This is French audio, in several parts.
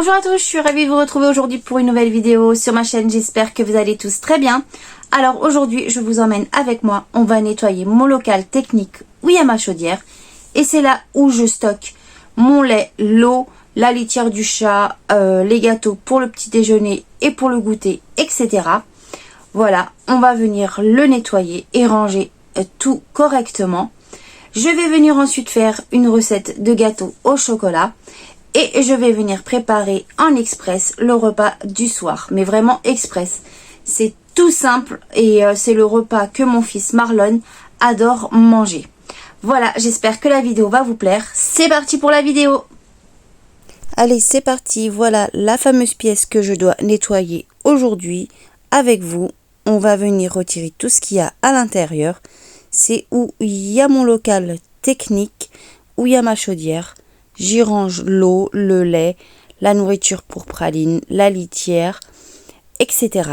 Bonjour à tous, je suis ravie de vous retrouver aujourd'hui pour une nouvelle vidéo sur ma chaîne. J'espère que vous allez tous très bien. Alors aujourd'hui, je vous emmène avec moi. On va nettoyer mon local technique où il y a ma chaudière. Et c'est là où je stocke mon lait, l'eau, la litière du chat, les gâteaux pour le petit déjeuner et pour le goûter, etc. Voilà, on va venir le nettoyer et ranger tout correctement. Je vais venir ensuite faire une recette de gâteau au chocolat. Et je vais venir préparer en express le repas du soir. Mais vraiment express. C'est tout simple et c'est le repas que mon fils Marlon adore manger. Voilà, j'espère que la vidéo va vous plaire. C'est parti pour la vidéo. Allez, c'est parti. Voilà la fameuse pièce que je dois nettoyer aujourd'hui avec vous. On va venir retirer tout ce qu'il y a à l'intérieur. C'est où il y a mon local technique, où il y a ma chaudière. J'y range l'eau, le lait, la nourriture pour praline, la litière, etc.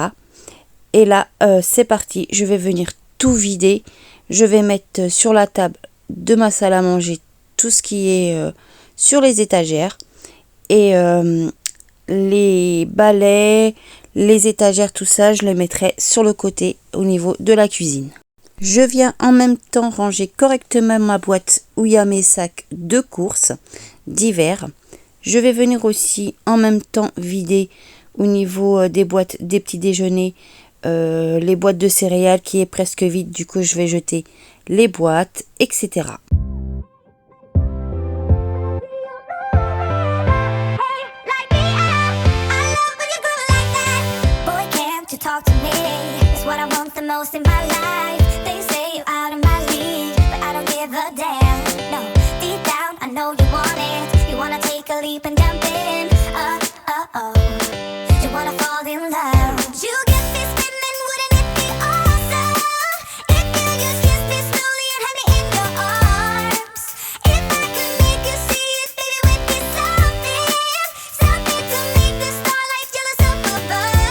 Et là, c'est parti. Je vais venir tout vider. Je vais mettre sur la table de ma salle à manger tout ce qui est sur les étagères. Et les balais, les étagères, tout ça, je les mettrai sur le côté au niveau de la cuisine. Je viens en même temps ranger correctement ma boîte où il y a mes sacs de courses d'hiver. Je vais venir aussi en même temps vider au niveau des boîtes des petits déjeuners, les boîtes de céréales qui est presque vide. Du coup, je vais jeter les boîtes, etc. Leap and jump in, you wanna fall in love. You get me spinning, wouldn't it be awesome if you just kiss me slowly and had me in your arms? If I could make you see it, baby, with me something to make the starlight jealous up above.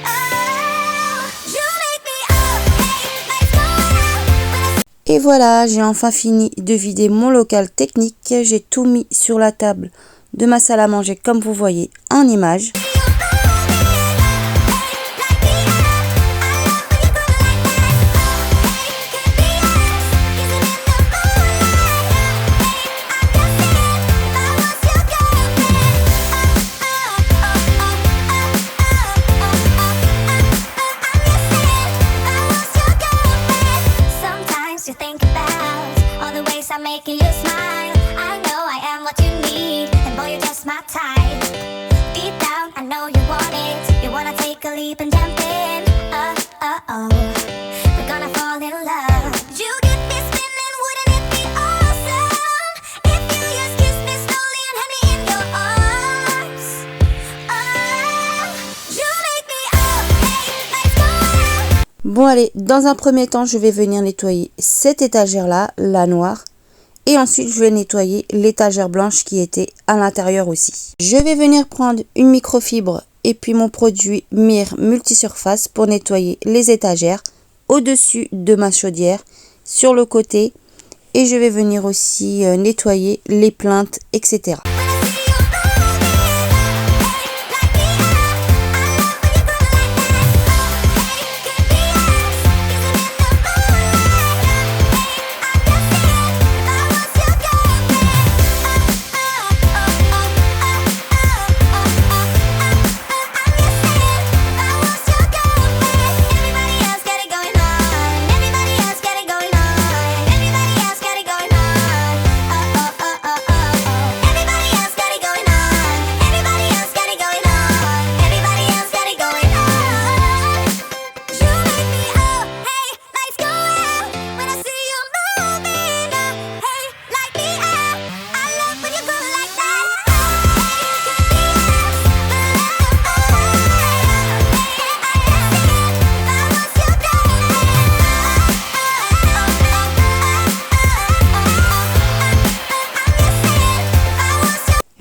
Oh, you make me up, hey, let's go out. Et voilà, j'ai enfin fini de vider mon local technique. J'ai tout mis sur la table de ma salle à manger comme vous voyez en image. To think about all the ways I'm making you smile. I know I am what you need, and boy, you're just my type. Deep down, I know you want it. You wanna take a leap and jump in. We're gonna fall in love. You get me spinning, wouldn't it be awesome if you just kiss me slowly and had me in your arms? Oh, you make me up, hey, let's go out. Bon allez, dans un premier temps, je vais venir nettoyer cette étagère-là, la noire. Et ensuite, je vais nettoyer l'étagère blanche qui était à l'intérieur aussi. Je vais venir prendre une microfibre et puis mon produit Mire Multisurface pour nettoyer les étagères au-dessus de ma chaudière, sur le côté. Et je vais venir aussi nettoyer les plaintes, etc.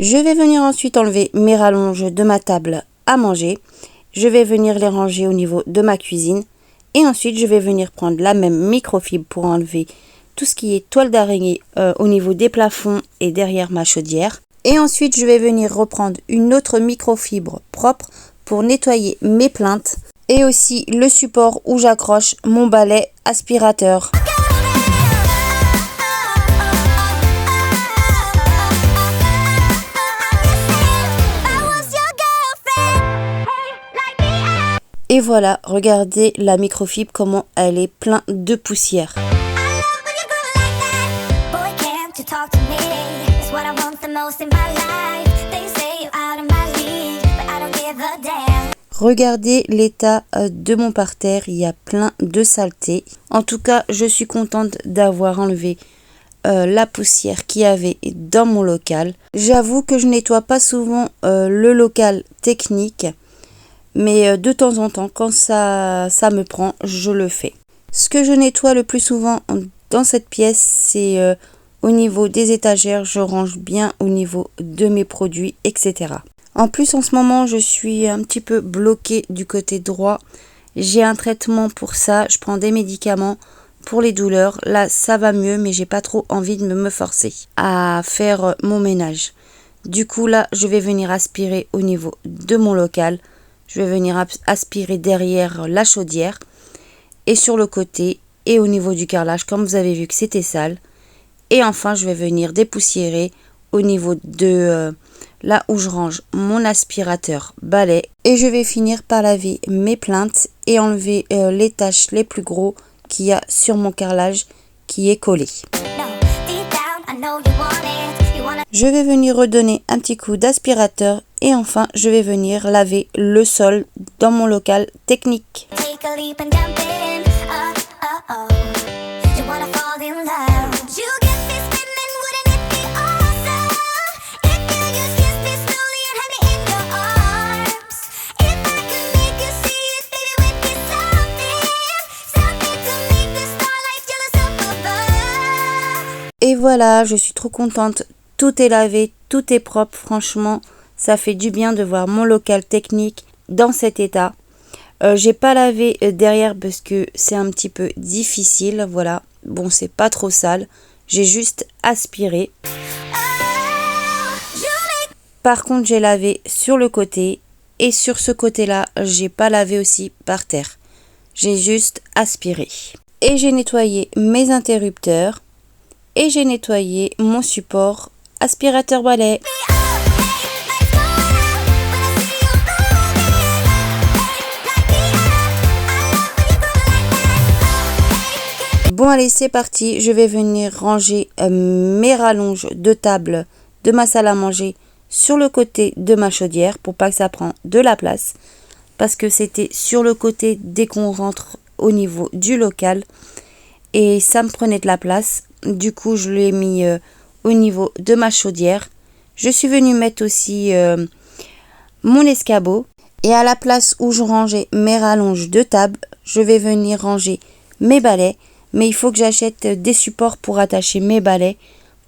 Je vais venir ensuite enlever mes rallonges de ma table à manger. Je vais venir les ranger au niveau de ma cuisine. Et ensuite, je vais venir prendre la même microfibre pour enlever tout ce qui est toile d'araignée au niveau des plafonds et derrière ma chaudière. Et ensuite, je vais venir reprendre une autre microfibre propre pour nettoyer mes plinthes et aussi le support où j'accroche mon balai aspirateur. Et voilà, regardez la microfibre, comment elle est pleine de poussière. Regardez l'état de mon parterre, il y a plein de saleté. En tout cas, je suis contente d'avoir enlevé la poussière qu'il y avait dans mon local. J'avoue que je nettoie pas souvent le local technique, mais de temps en temps, quand ça me prend, je le fais. Ce que je nettoie le plus souvent dans cette pièce, c'est au niveau des étagères, je range bien au niveau de mes produits, etc. En plus, en ce moment, je suis un petit peu bloquée du côté droit. J'ai un traitement pour ça, je prends des médicaments pour les douleurs. Là, ça va mieux, mais j'ai pas trop envie de me forcer à faire mon ménage. Du coup, là, je vais venir aspirer au niveau de mon local. Je vais venir aspirer derrière la chaudière et sur le côté et au niveau du carrelage, comme vous avez vu que c'était sale. Et enfin, je vais venir dépoussiérer au niveau de là où je range mon aspirateur balai. Et je vais finir par laver mes plinthes et enlever les taches les plus gros qu'il y a sur mon carrelage qui est collé. Je vais venir redonner un petit coup d'aspirateur et enfin je vais venir laver le sol dans mon local technique. Et voilà, je suis trop contente, tout est lavé, tout est propre, franchement, ça fait du bien de voir mon local technique dans cet état. J'ai pas lavé derrière parce que c'est un petit peu difficile, voilà, bon c'est pas trop sale, j'ai juste aspiré. Par contre j'ai lavé sur le côté et sur ce côté-là, j'ai pas lavé aussi par terre, j'ai juste aspiré. Et j'ai nettoyé mes interrupteurs. Et j'ai nettoyé mon support aspirateur balai. Bon allez, c'est parti, je vais venir ranger mes rallonges de table de ma salle à manger sur le côté de ma chaudière pour pas que ça prenne de la place. Parce que c'était sur le côté dès qu'on rentre au niveau du local et ça me prenait de la place. Du coup, je l'ai mis au niveau de ma chaudière. Je suis venue mettre aussi mon escabeau. Et à la place où je rangeais mes rallonges de table, je vais venir ranger mes balais. Mais il faut que j'achète des supports pour attacher mes balais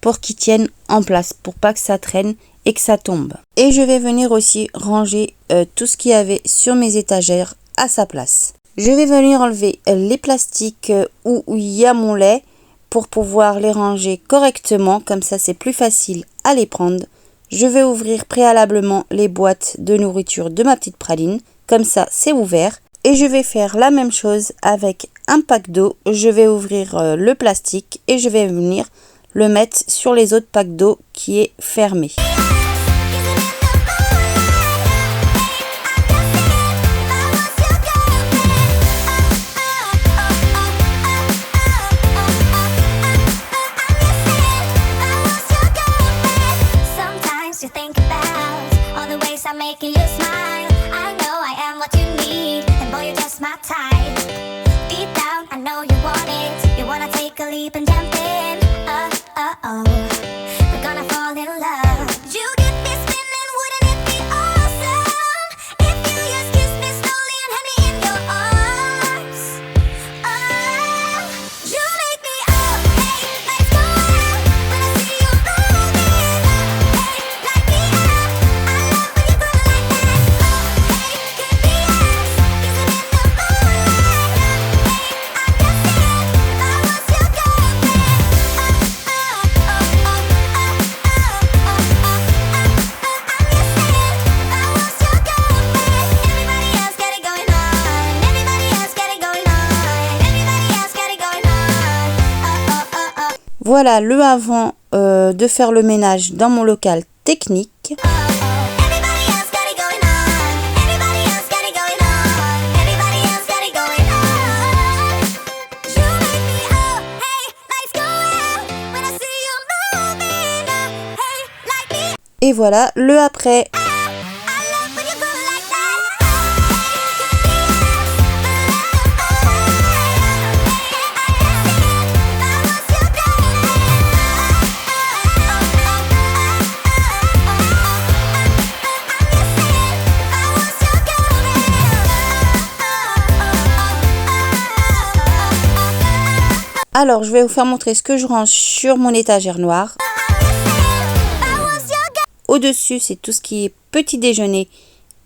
pour qu'ils tiennent en place, pour pas que ça traîne et que ça tombe. Et je vais venir aussi ranger tout ce qu'il y avait sur mes étagères à sa place. Je vais venir enlever les plastiques où il y a mon lait, pour pouvoir les ranger correctement, comme ça c'est plus facile à les prendre. Je vais ouvrir préalablement les boîtes de nourriture de ma petite praline, comme ça c'est ouvert. Et je vais faire la même chose avec un pack d'eau. Je vais ouvrir le plastique et je vais venir le mettre sur les autres packs d'eau qui est fermé. Making you smile. I know I am what you need, and boy you're just my type. Deep down I know you want it. You wanna take a leap and jump in. We're gonna fall in love. You get me spinning, wouldn't it be awesome if you just kiss me slowly and have me in your arms? You make me up, hey, let's go out. When I see you moving, hey, light me up. I love when you go like that. Hey, could be us, kissing in the moonlight. Hey, I'm guessing if I was your girlfriend. Voilà le avant de faire le ménage dans mon local technique. Everybody else got it going on. Everybody else got it going on. Everybody else got it going on. You make me hey, lights go out when I see you moving. Hey, like me. Et voilà le après. I love when you go like that. Alors, je vais vous faire montrer ce que je range sur mon étagère noire. Au-dessus, c'est tout ce qui est petit déjeuner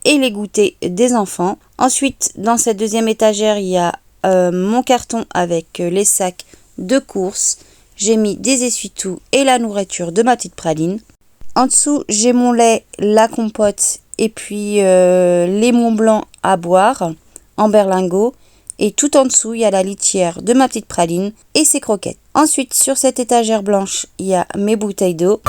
et les goûters des enfants. Ensuite, dans cette deuxième étagère, il y a mon carton avec les sacs de courses. J'ai mis des essuie-tout et la nourriture de ma petite praline. En dessous, j'ai mon lait, la compote et puis les Mont Blanc à boire en berlingot. Et tout en dessous, il y a la litière de ma petite praline et ses croquettes. Ensuite, sur cette étagère blanche, il y a mes bouteilles d'eau.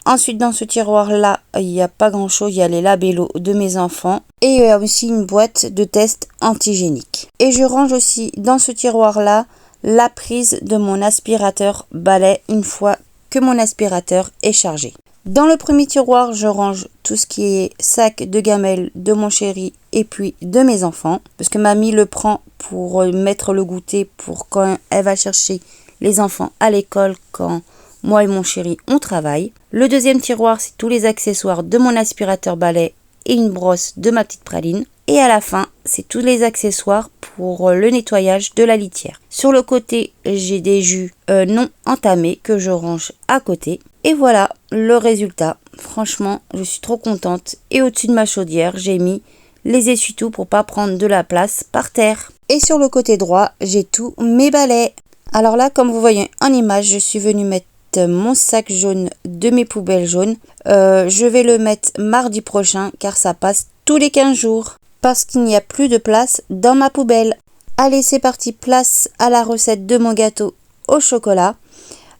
Ensuite, dans ce tiroir-là, il n'y a pas grand-chose. Il y a les labellos de mes enfants. Et il y a aussi une boîte de tests antigéniques. Et je range aussi dans ce tiroir-là la prise de mon aspirateur balai une fois que mon aspirateur est chargé. Dans le premier tiroir, je range tout ce qui est sac de gamelles de mon chéri et puis de mes enfants. Parce que mamie le prend pour mettre le goûter pour quand elle va chercher les enfants à l'école quand moi et mon chéri on travaille. Le deuxième tiroir, c'est tous les accessoires de mon aspirateur balai et une brosse de ma petite praline. Et à la fin, c'est tous les accessoires pour le nettoyage de la litière. Sur le côté, j'ai des jus non entamés que je range à côté. Et voilà le résultat. Franchement, je suis trop contente. Et au-dessus de ma chaudière, j'ai mis les essuie-tout pour pas prendre de la place par terre. Et sur le côté droit, j'ai tous mes balais. Alors là, comme vous voyez en image, je suis venue mettre mon sac jaune de mes poubelles jaunes. Je vais le mettre mardi prochain car ça passe tous les 15 jours. Parce qu'il n'y a plus de place dans ma poubelle. Allez, c'est parti, place à la recette de mon gâteau au chocolat.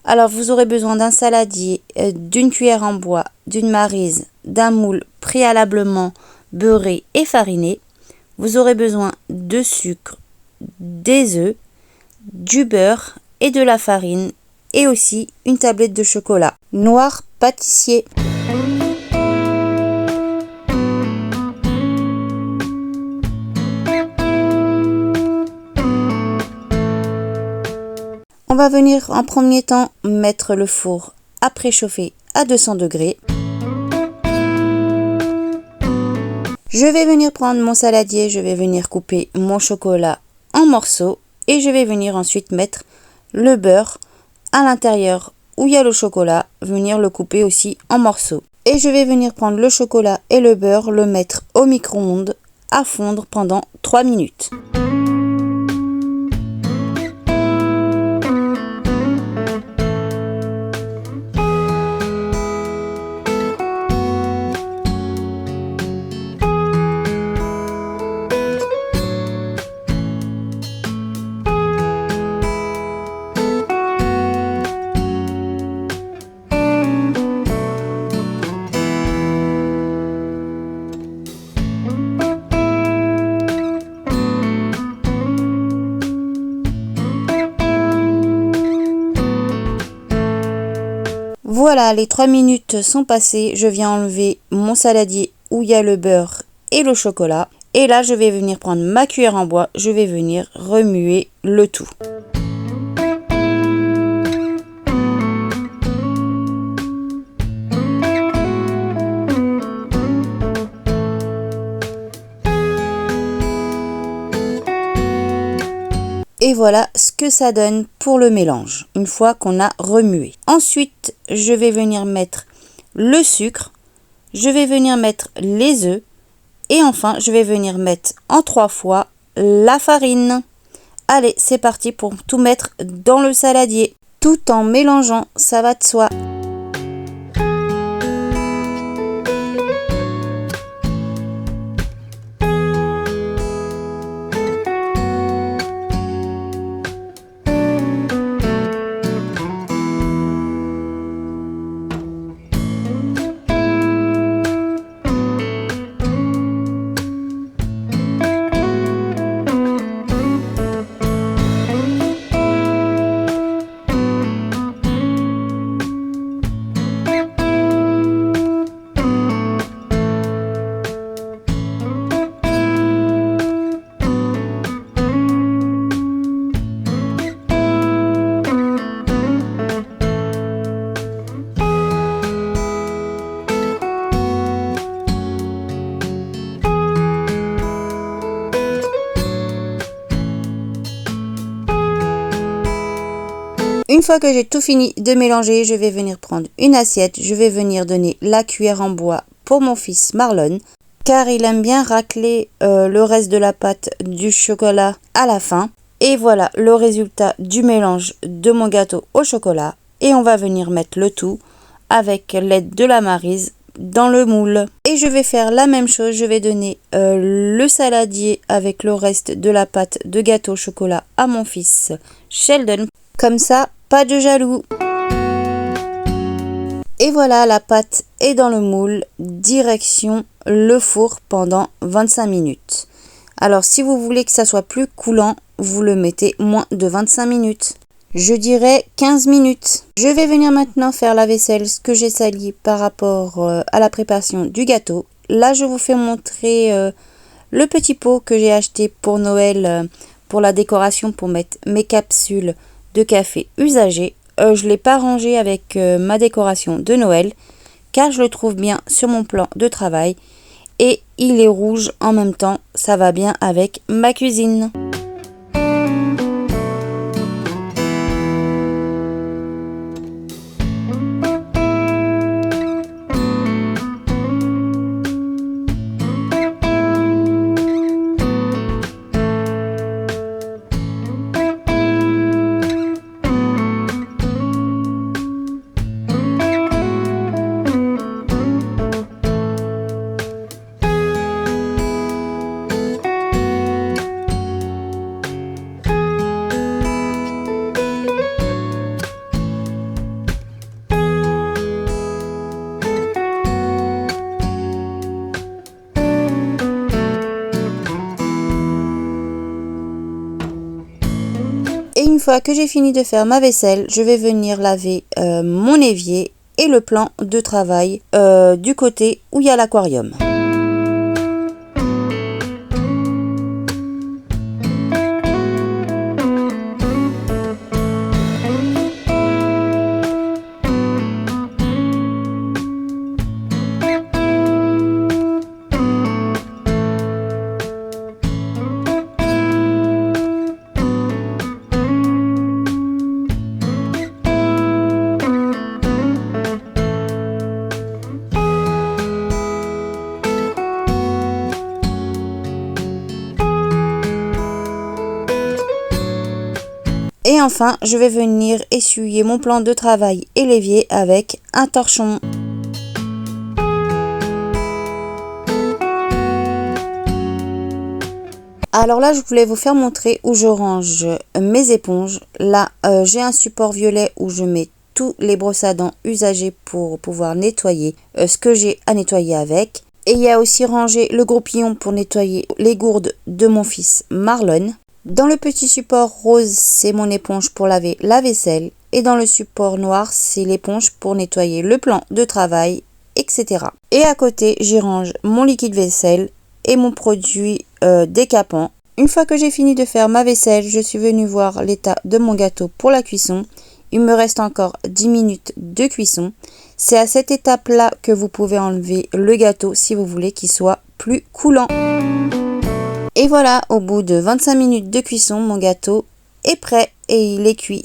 Alors, vous aurez besoin d'un saladier, d'une cuillère en bois, d'une maryse, d'un moule préalablement beurré et fariné. Vous aurez besoin de sucre, des œufs, du beurre et de la farine et aussi une tablette de chocolat noir pâtissier. On va venir en premier temps mettre le four à préchauffer à 200 degrés. Je vais venir prendre mon saladier, je vais venir couper mon chocolat en morceaux et je vais venir ensuite mettre le beurre à l'intérieur où il y a le chocolat, venir le couper aussi en morceaux. Et je vais venir prendre le chocolat et le beurre, le mettre au micro-ondes à fondre pendant 3 minutes. Voilà, les 3 minutes sont passées. Je viens enlever mon saladier où il y a le beurre et le chocolat. Et là, je vais venir prendre ma cuillère en bois. Je vais venir remuer le tout. Et voilà ce que ça donne pour le mélange, une fois qu'on a remué. Ensuite, je vais venir mettre le sucre, je vais venir mettre les œufs, et enfin, je vais venir mettre en 3 fois la farine. Allez, c'est parti pour tout mettre dans le saladier. Tout en mélangeant, ça va de soi. Une fois que j'ai tout fini de mélanger, je vais venir prendre une assiette. Je vais venir donner la cuillère en bois pour mon fils Marlon, car il aime bien racler le reste de la pâte du chocolat à la fin. Et voilà le résultat du mélange de mon gâteau au chocolat. Et on va venir mettre le tout avec l'aide de la Maryse dans le moule. Et je vais faire la même chose, je vais donner le saladier avec le reste de la pâte de gâteau au chocolat à mon fils Sheldon. Comme ça, pas de jaloux. Et voilà, la pâte est dans le moule, direction le four pendant 25 minutes. Alors si vous voulez que ça soit plus coulant, vous le mettez moins de 25 minutes. Je dirais 15 minutes. Je vais venir maintenant faire la vaisselle, ce que j'ai sali par rapport à la préparation du gâteau. Là, je vous fais montrer le petit pot que j'ai acheté pour Noël, pour la décoration, pour mettre mes capsules de café usagées. Je ne l'ai pas rangé avec ma décoration de Noël, car je le trouve bien sur mon plan de travail. Et il est rouge en même temps, ça va bien avec ma cuisine. Et une fois que j'ai fini de faire ma vaisselle, je vais venir laver mon évier et le plan de travail du côté où il y a l'aquarium. Et enfin, je vais venir essuyer mon plan de travail et l'évier avec un torchon. Alors là, je voulais vous faire montrer où je range mes éponges. Là, j'ai un support violet où je mets tous les brosses à dents usagées pour pouvoir nettoyer ce que j'ai à nettoyer avec. Et il y a aussi rangé le groupillon pour nettoyer les gourdes de mon fils Marlon. Dans le petit support rose, c'est mon éponge pour laver la vaisselle. Et dans le support noir, c'est l'éponge pour nettoyer le plan de travail, etc. Et à côté, j'y range mon liquide vaisselle et mon produit décapant. Une fois que j'ai fini de faire ma vaisselle, je suis venue voir l'état de mon gâteau pour la cuisson. Il me reste encore 10 minutes de cuisson. C'est à cette étape-là que vous pouvez enlever le gâteau si vous voulez qu'il soit plus coulant. Et voilà, au bout de 25 minutes de cuisson, mon gâteau est prêt et il est cuit.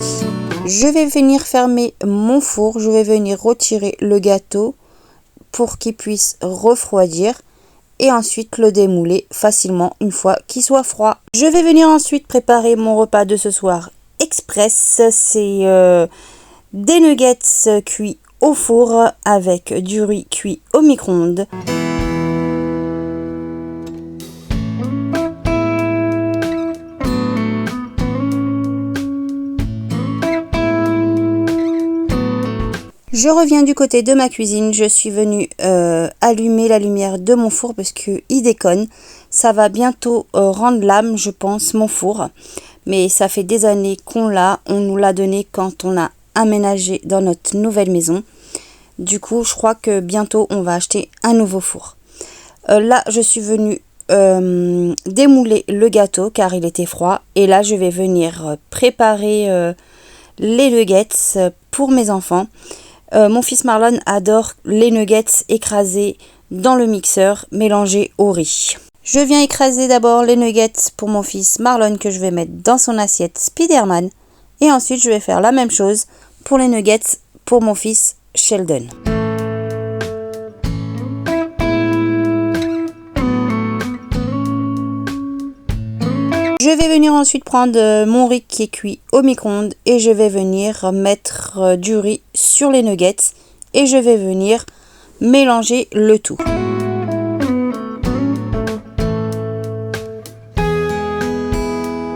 Je vais venir fermer mon four, je vais venir retirer le gâteau pour qu'il puisse refroidir et ensuite le démouler facilement une fois qu'il soit froid. Je vais venir ensuite préparer mon repas de ce soir express. C'est des nuggets cuits au four avec du riz cuit au micro-ondes. Je reviens du côté de ma cuisine, je suis venue allumer la lumière de mon four parce qu'il déconne. Ça va bientôt rendre l'âme, je pense, mon four. Mais ça fait des années qu'on l'a, on nous l'a donné quand on a aménagé dans notre nouvelle maison. Du coup, je crois que bientôt on va acheter un nouveau four. Là, je suis venue démouler le gâteau car il était froid. Et là, je vais venir préparer les nuggets pour mes enfants. Mon fils Marlon adore les nuggets écrasés dans le mixeur, mélangés au riz. Je viens écraser d'abord les nuggets pour mon fils Marlon que je vais mettre dans son assiette Spiderman. Et ensuite, je vais faire la même chose pour les nuggets pour mon fils Sheldon. Je vais venir ensuite prendre mon riz qui est cuit au micro-ondes et je vais venir mettre du riz sur les nuggets et je vais venir mélanger le tout.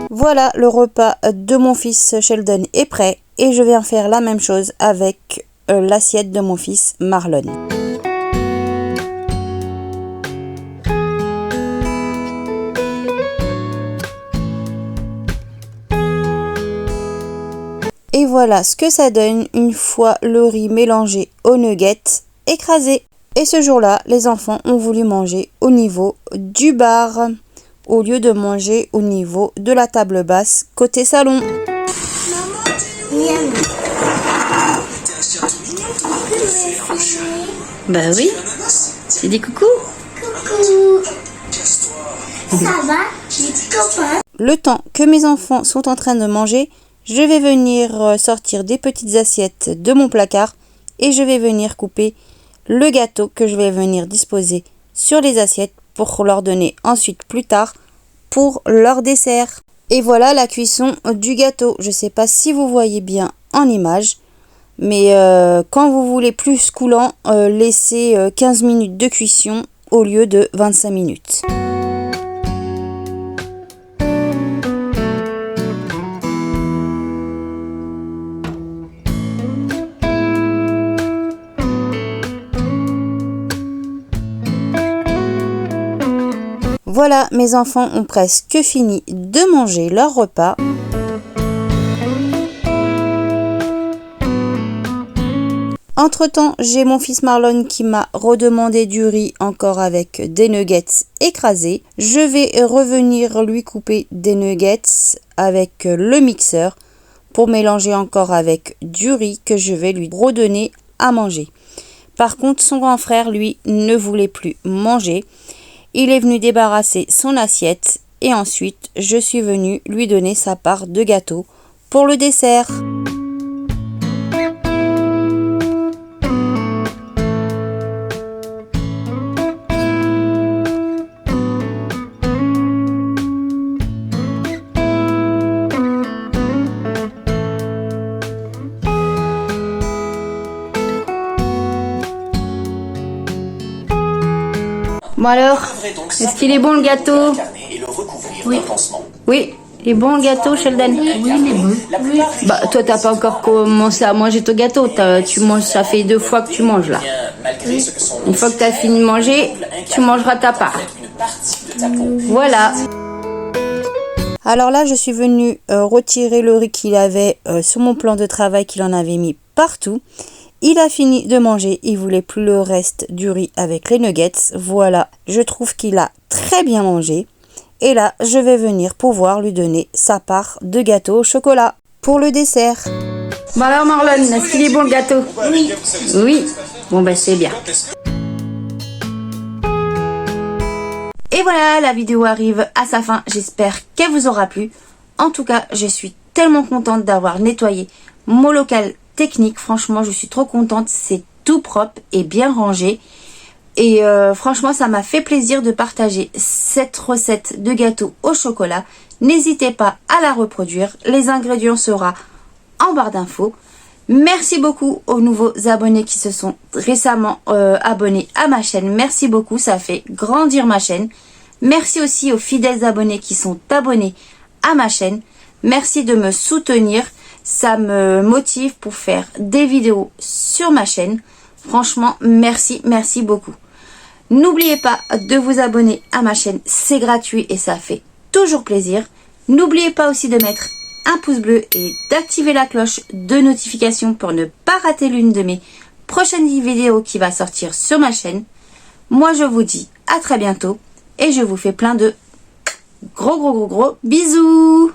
Voilà, le repas de mon fils Sheldon est prêt et je vais en faire la même chose avec l'assiette de mon fils Marlon. Et voilà ce que ça donne une fois le riz mélangé aux nuggets écrasés. Et ce jour-là, les enfants ont voulu manger au niveau du bar, au lieu de manger au niveau de la table basse côté salon. Bah oui, tu dis coucou. Coucou. Ça va, les copains? Le temps que mes enfants sont en train de manger, je vais venir sortir des petites assiettes de mon placard et je vais venir couper le gâteau que je vais venir disposer sur les assiettes pour leur donner ensuite plus tard pour leur dessert. Et voilà la cuisson du gâteau. Je ne sais pas si vous voyez bien en image, mais quand vous voulez plus coulant, laissez 15 minutes de cuisson au lieu de 25 minutes. Voilà, mes enfants ont presque fini de manger leur repas. Entre-temps, j'ai mon fils Marlon qui m'a redemandé du riz encore avec des nuggets écrasés. Je vais revenir lui couper des nuggets avec le mixeur pour mélanger encore avec du riz que je vais lui redonner à manger. Par contre, son grand frère, lui, ne voulait plus manger. Il est venu débarrasser son assiette et ensuite je suis venue lui donner sa part de gâteau pour le dessert. Bon alors, est-ce qu'il est bon le gâteau? Oui. Oui, il est bon le gâteau, Sheldon? Oui, il est bon. Oui. Bah, toi, t'as pas encore commencé à manger ton gâteau. Tu manges, ça fait 2 fois que tu manges là. Oui. Une fois que t'as fini de manger, tu mangeras ta part. Voilà. Alors là, je suis venue retirer le riz qu'il avait sur mon plan de travail, qu'il en avait mis partout. Il a fini de manger, il voulait plus le reste du riz avec les nuggets. Voilà, je trouve qu'il a très bien mangé. Et là, je vais venir pouvoir lui donner sa part de gâteau au chocolat pour le dessert. Bon alors Marlon, est-ce qu'il est bon le gâteau? Oui. Oui. Bon ben c'est bien. Et voilà, la vidéo arrive à sa fin. J'espère qu'elle vous aura plu. En tout cas, je suis tellement contente d'avoir nettoyé mon local technique. Franchement, je suis trop contente. C'est tout propre et bien rangé. Et franchement, ça m'a fait plaisir de partager cette recette de gâteau au chocolat. N'hésitez pas à la reproduire. Les ingrédients seront en barre d'infos. Merci beaucoup aux nouveaux abonnés qui se sont récemment abonnés à ma chaîne. Merci beaucoup, ça fait grandir ma chaîne. Merci aussi aux fidèles abonnés qui sont abonnés à ma chaîne. Merci de me soutenir. Ça me motive pour faire des vidéos sur ma chaîne. Franchement, merci, merci beaucoup. N'oubliez pas de vous abonner à ma chaîne, c'est gratuit et ça fait toujours plaisir. N'oubliez pas aussi de mettre un pouce bleu et d'activer la cloche de notification pour ne pas rater l'une de mes prochaines vidéos qui va sortir sur ma chaîne. Moi, je vous dis à très bientôt et je vous fais plein de gros bisous.